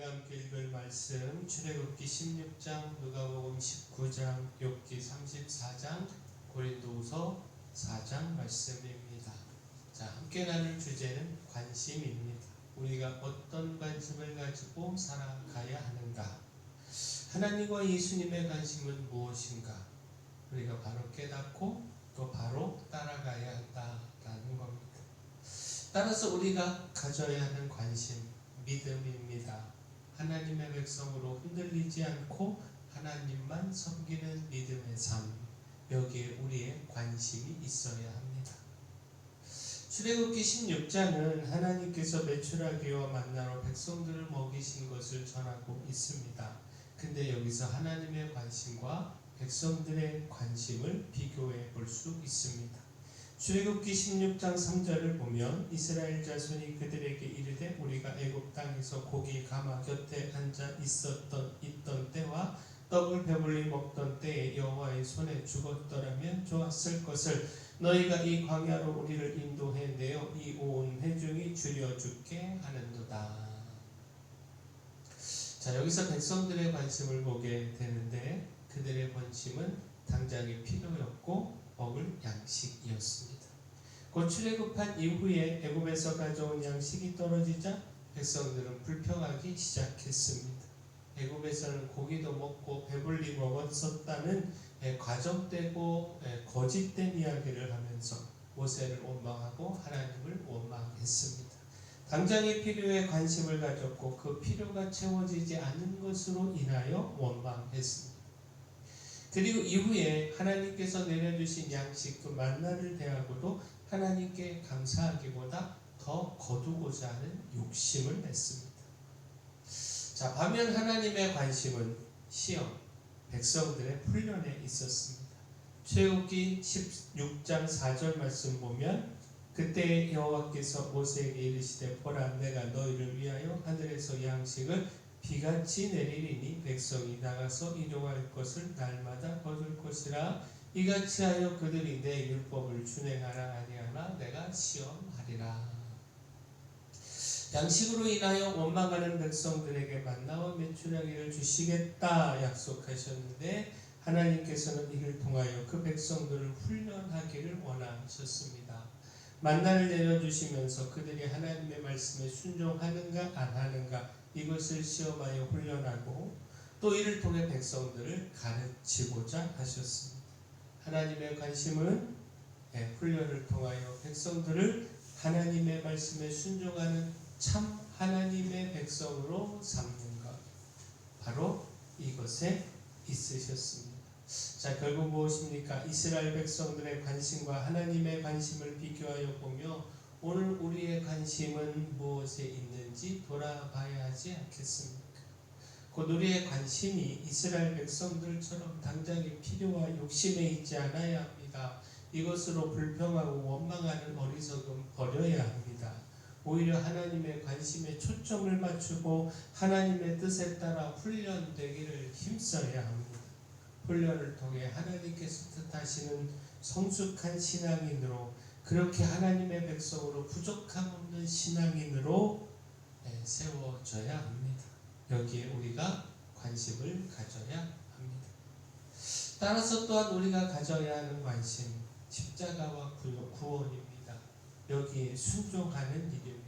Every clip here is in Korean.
우리가 함께 읽을 말씀 출애굽기 16장, 누가복음 19장, 욥기 34장, 고린도후서 4장 말씀입니다. 자, 함께 나눌 주제는 관심입니다. 우리가 어떤 관심을 가지고 살아가야 하는가? 하나님과 예수님의 관심은 무엇인가? 우리가 바로 깨닫고 또 바로 따라가야 한다라는 겁니다. 따라서 우리가 가져야 하는 관심, 믿음입니다. 하나님의 백성으로 흔들리지 않고 하나님만 섬기는 믿음의 삶, 여기에 우리의 관심이 있어야 합니다. 출애굽기 16장은 하나님께서 메추라기와 만나로 백성들을 먹이신 것을 전하고 있습니다. 근데 여기서 하나님의 관심과 백성들의 관심을 비교해 볼 수 있습니다. 출애굽기 16장 3절을 보면 이스라엘 자손이 그들에게 이르되 우리가 애굽 땅에서 고기 가마 곁에 앉아 있던 때와 떡을 배불리 먹던 때에 여호와의 손에 죽었더라면 좋았을 것을 너희가 이 광야로 우리를 인도해 내어 이 온 회중이 줄여 죽게 하는도다. 자, 여기서 백성들의 관심을 보게 되는데 그들의 관심은 당장의 필요였고 먹을 양식이었습니다. 곧 출애굽한 이후에 애굽에서 가져온 양식이 떨어지자 백성들은 불평하기 시작했습니다. 애굽에서는 고기도 먹고 배불리 먹었었다는 과장되고 거짓된 이야기를 하면서 모세를 원망하고 하나님을 원망했습니다. 당장의 필요에 관심을 가졌고 그 필요가 채워지지 않은 것으로 인하여 원망했습니다. 그리고 이후에 하나님께서 내려주신 양식 그 만나를 대하고도 하나님께 감사하기보다 더 거두고자 하는 욕심을 냈습니다. 자, 반면 하나님의 관심은 시험, 백성들의 훈련에 있었습니다. 출애굽기 16장 4절 말씀 보면 그때 여호와께서 모세에게 이르시되 보라 내가 너희를 위하여 하늘에서 양식을 비같이 내리리니 백성이 나가서 일용할 것을 날마다 거둘 것이라 이같이 하여 그들이 내 율법을 준행하라 아니하나 내가 시험하리라. 양식으로 인하여 원망하는 백성들에게 만나와 메추라기를 주시겠다 약속하셨는데 하나님께서는 이를 통하여 그 백성들을 훈련하기를 원하셨습니다. 만나를 내려주시면서 그들이 하나님의 말씀에 순종하는가 안 하는가 이것을 시험하여 훈련하고 또 이를 통해 백성들을 가르치고자 하셨습니다. 하나님의 관심은 훈련을 통하여 백성들을 하나님의 말씀에 순종하는 참 하나님의 백성으로 삼는 것, 바로 이것에 있으셨습니다. 자, 결국 무엇입니까? 이스라엘 백성들의 관심과 하나님의 관심을 비교하여 보며 오늘 우리의 관심은 무엇에 있는지 돌아봐야 하지 않겠습니까? 곧 우리의 관심이 이스라엘 백성들처럼 당장의 필요와 욕심에 있지 않아야 합니다. 이것으로 불평하고 원망하는 어리석음 버려야 합니다. 오히려 하나님의 관심에 초점을 맞추고 하나님의 뜻에 따라 훈련되기를 힘써야 합니다. 훈련을 통해 하나님께서 뜻하시는 성숙한 신앙인으로 그렇게 하나님의 백성으로 부족함 없는 신앙인으로 세워져야 합니다. 여기에 우리가 관심을 가져야 합니다. 따라서 또한 우리가 가져야 하는 관심, 십자가와 구원입니다. 여기에 순종하는 일입니다.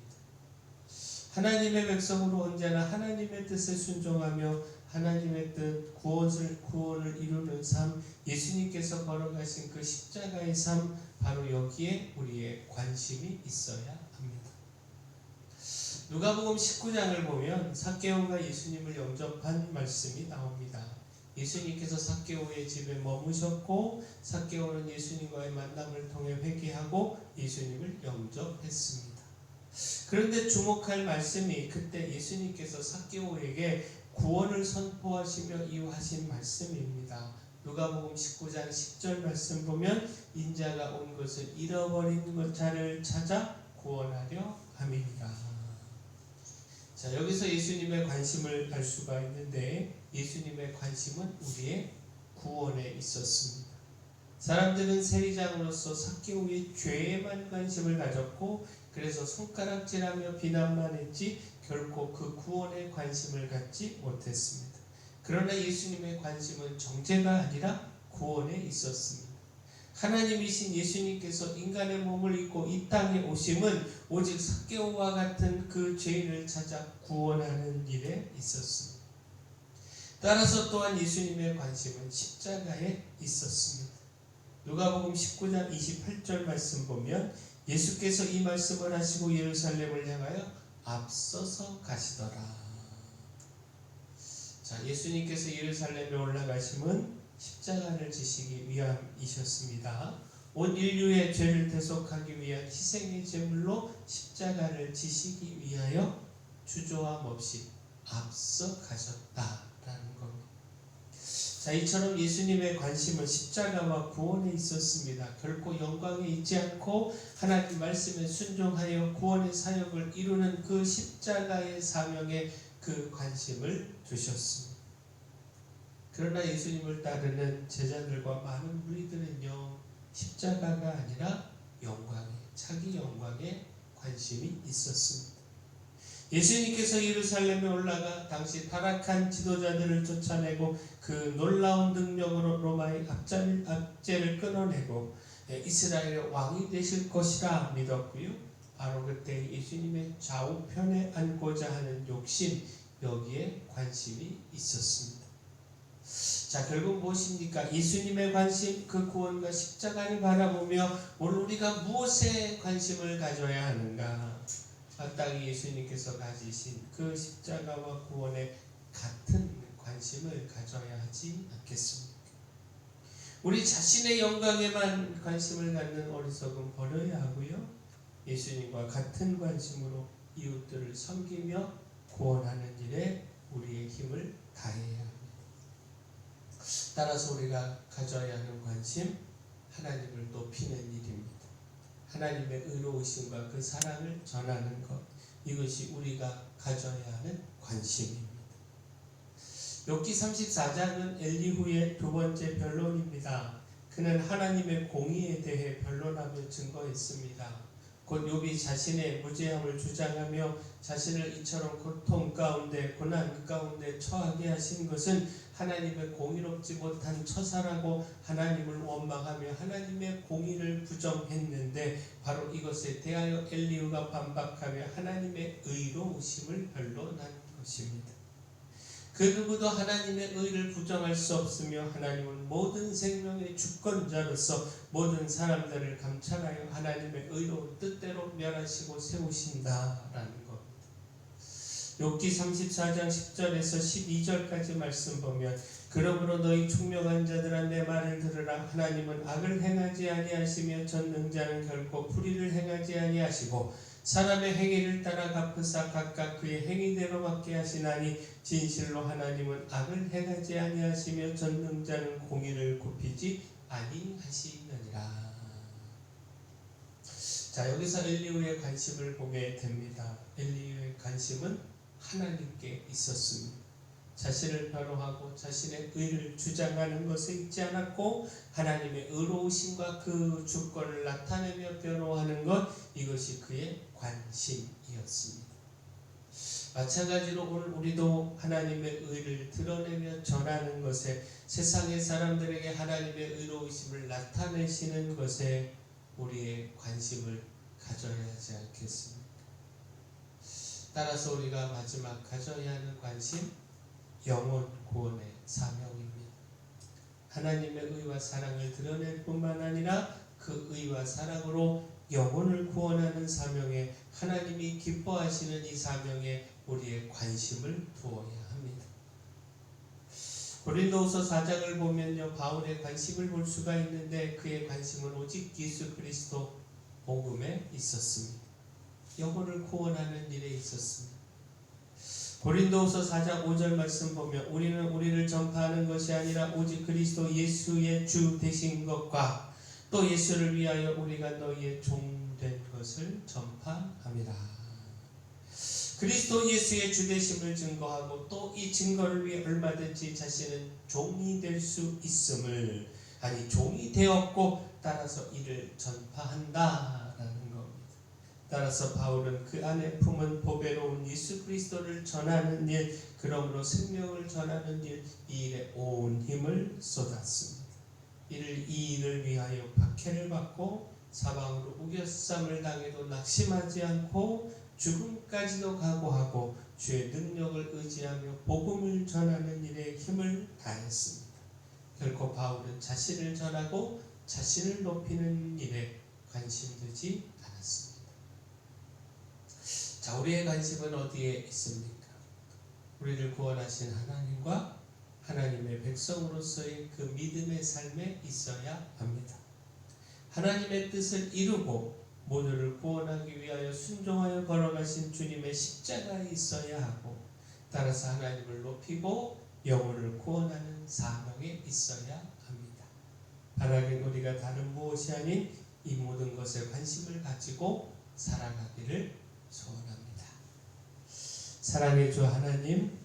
하나님의 백성으로 언제나 하나님의 뜻에 순종하며 하나님의 뜻, 구원을 이루는 삶, 예수님께서 걸어가신 그 십자가의 삶, 바로 여기에 우리의 관심이 있어야 합니다. 누가복음 19장을 보면 삭개오가 예수님을 영접한 말씀이 나옵니다. 예수님께서 삭개오의 집에 머무셨고 삭개오는 예수님과의 만남을 통해 회개하고 예수님을 영접했습니다. 그런데 주목할 말씀이 그때 예수님께서 삭개오에게 구원을 선포하시며 이유하신 말씀입니다. 누가복음 19장 10절 말씀 보면 인자가 온 것을 잃어버린 자를 찾아 구원하려 함이니라. 자, 여기서 예수님의 관심을 알 수가 있는데 예수님의 관심은 우리의 구원에 있었습니다. 사람들은 세리장으로서 삭개오의 죄에만 관심을 가졌고 그래서 손가락질하며 비난만 했지 결코 그 구원에 관심을 갖지 못했습니다. 그러나 예수님의 관심은 정죄가 아니라 구원에 있었습니다. 하나님이신 예수님께서 인간의 몸을 입고 이 땅에 오심은 오직 삭개오와 같은 그 죄인을 찾아 구원하는 일에 있었습니다. 따라서 또한 예수님의 관심은 십자가에 있었습니다. 누가복음 19장 28절 말씀 보면 예수께서 이 말씀을 하시고 예루살렘을 향하여 앞서서 가시더라. 자, 예수님께서 예루살렘에 올라가심은 십자가를 지시기 위함이셨습니다. 온 인류의 죄를 대속하기 위한 희생의 제물로 십자가를 지시기 위하여 주저함 없이 앞서 가셨다라는 겁니다. 자, 이처럼 예수님의 관심은 십자가와 구원에 있었습니다. 결코 영광에 있지 않고 하나님 말씀에 순종하여 구원의 사역을 이루는 그 십자가의 사명에 그 관심을 두셨습니다. 그러나 예수님을 따르는 제자들과 많은 무리들은요, 십자가가 아니라 영광에, 자기 영광에 관심이 있었습니다. 예수님께서 예루살렘에 올라가 당시 타락한 지도자들을 쫓아내고 그 놀라운 능력으로 로마의 압제를 끊어내고 이스라엘의 왕이 되실 것이라 믿었고요. 바로 그때 예수님의 좌우편에 앉고자 하는 욕심, 여기에 관심이 있었습니다. 자, 결국 무엇입니까? 예수님의 관심, 그 구원과 십자가를 바라보며 오늘 우리가 무엇에 관심을 가져야 하는가? 마땅히 예수님께서 가지신 그 십자가와 구원에 같은 관심을 가져야 하지 않겠습니까? 우리 자신의 영광에만 관심을 갖는 어리석음 버려야 하고요. 예수님과 같은 관심으로 이웃들을 섬기며 구원하는 일에 우리의 힘을 다해야 합니다. 따라서 우리가 가져야 하는 관심, 하나님을 높이는 일입니다. 하나님의 의로우심과 그 사랑을 전하는 것, 이것이 우리가 가져야 하는 관심입니다. 욥기 34장은 엘리후의 두 번째 변론입니다. 그는 하나님의 공의에 대해 변론하며 증거했습니다. 곧 욥이 자신의 무죄함을 주장하며 자신을 이처럼 고통 가운데, 고난 가운데 처하게 하신 것은 하나님의 공의롭지 못한 처사라고 하나님을 원망하며 하나님의 공의를 부정했는데, 바로 이것에 대하여 엘리후가 반박하며 하나님의 의로우심을 변론한 것입니다. 그 누구도 하나님의 의를 부정할 수 없으며 하나님은 모든 생명의 주권자로서 모든 사람들을 감찰하여 하나님의 의로운 뜻대로 멸하시고 세우신다라는 겁니다. 욥기 34장 10절에서 12절까지 말씀 보면 그러므로 너희 총명한 자들아 내 말을 들으라. 하나님은 악을 행하지 아니하시며 전능자는 결코 불의를 행하지 아니하시고 사람의 행위를 따라 갚으사 각각 그의 행위대로 받게 하시나니 진실로 하나님은 악을 행하지 아니하시며 전능자는 공의를 굽히지 아니하시느니라. 자, 여기서 엘리후의 관심을 보게 됩니다. 엘리후의 관심은 하나님께 있었습니다. 자신을 변호하고 자신의 의를 주장하는 것에 있지 않았고 하나님의 의로우심과 그 주권을 나타내며 변호하는 것, 이것이 그의 관심이었습니다. 마찬가지로 오늘 우리도 하나님의 의를 드러내며 전하는 것에, 세상의 사람들에게 하나님의 의로우심을 나타내시는 것에 우리의 관심을 가져야 하지 않겠습니까? 따라서 우리가 마지막 가져야 하는 관심, 영혼 구원의 사명입니다. 하나님의 의와 사랑을 드러낼 뿐만 아니라 그 의와 사랑으로 영혼을 구원하는 사명에, 하나님이 기뻐하시는 이 사명에 우리의 관심을 두어야 합니다. 고린도후서 4장을 보면요, 바울의 관심을 볼 수가 있는데 그의 관심은 오직 예수 그리스도 복음에 있었습니다. 영혼을 구원하는 일에 있었습니다. 고린도후서 4장 5절 말씀 보면 우리는 우리를 전파하는 것이 아니라 오직 그리스도 예수의 주 되신 것과 또 예수를 위하여 우리가 너희의 종 된 것을 전파함이라. 그리스도 예수의 주 되심을 증거하고 또 이 증거를 위해 얼마든지 자신은 종이 될 수 있음을, 아니 종이 되었고 따라서 이를 전파한다라는 겁니다. 따라서 바울은 그 안에 품은 보배로운 예수 그리스도를 전하는 일, 그러므로 생명을 전하는 일, 이 일에 온 힘을 쏟았습니다. 이 일을 위하여 박해를 받고 사방으로 우겨쌈을 당해도 낙심하지 않고 죽음까지도 각오하고 주의 능력을 의지하며 복음을 전하는 일에 힘을 다했습니다. 결코 바울은 자신을 전하고 자신을 높이는 일에 관심두지 않았습니다. 자, 우리의 관심은 어디에 있습니까? 우리를 구원하신 하나님과 하나님의 백성으로서의 그 믿음의 삶에 있어야 합니다. 하나님의 뜻을 이루고 모두를 구원하기 위하여 순종하여 걸어가신 주님의 십자가에 있어야 하고, 따라서 하나님을 높이고 영혼을 구원하는 사명에 있어야 합니다. 바라긴 우리가 다른 무엇이 아닌 이 모든 것에 관심을 가지고 살아가기를 소원합니다. 사랑의 주 하나님,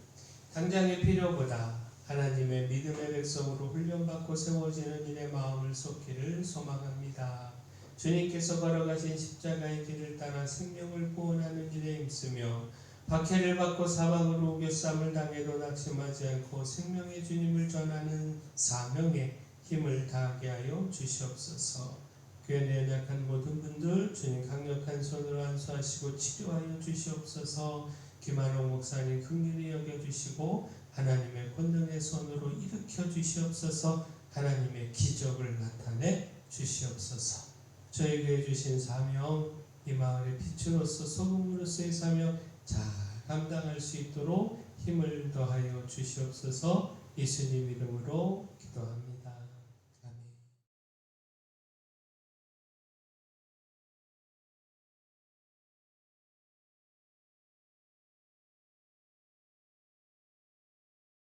당장의 필요보다 하나님의 믿음의 백성으로 훈련받고 세워지는 일에 마음을 쏟기를 소망합니다. 주님께서 걸어가신 십자가의 길을 따라 생명을 구원하는 일에 힘쓰며 박해를 받고 사방으로 우겨쌈을 당해도 낙심하지 않고 생명의 주님을 전하는 사명에 힘을 다하게 하여 주시옵소서. 교회 내 연약한 모든 분들 주님 강력한 손으로 안수하시고 치료하여 주시옵소서. 김한옥 목사님 긍휼히 여겨주시고 하나님의 권능의 손으로 일으켜 주시옵소서. 하나님의 기적을 나타내 주시옵소서. 저에게 주신 사명, 이 마을의 빛으로서 소금으로서의 사명 잘 감당할 수 있도록 힘을 더하여 주시옵소서. 예수님 이름으로 기도합니다.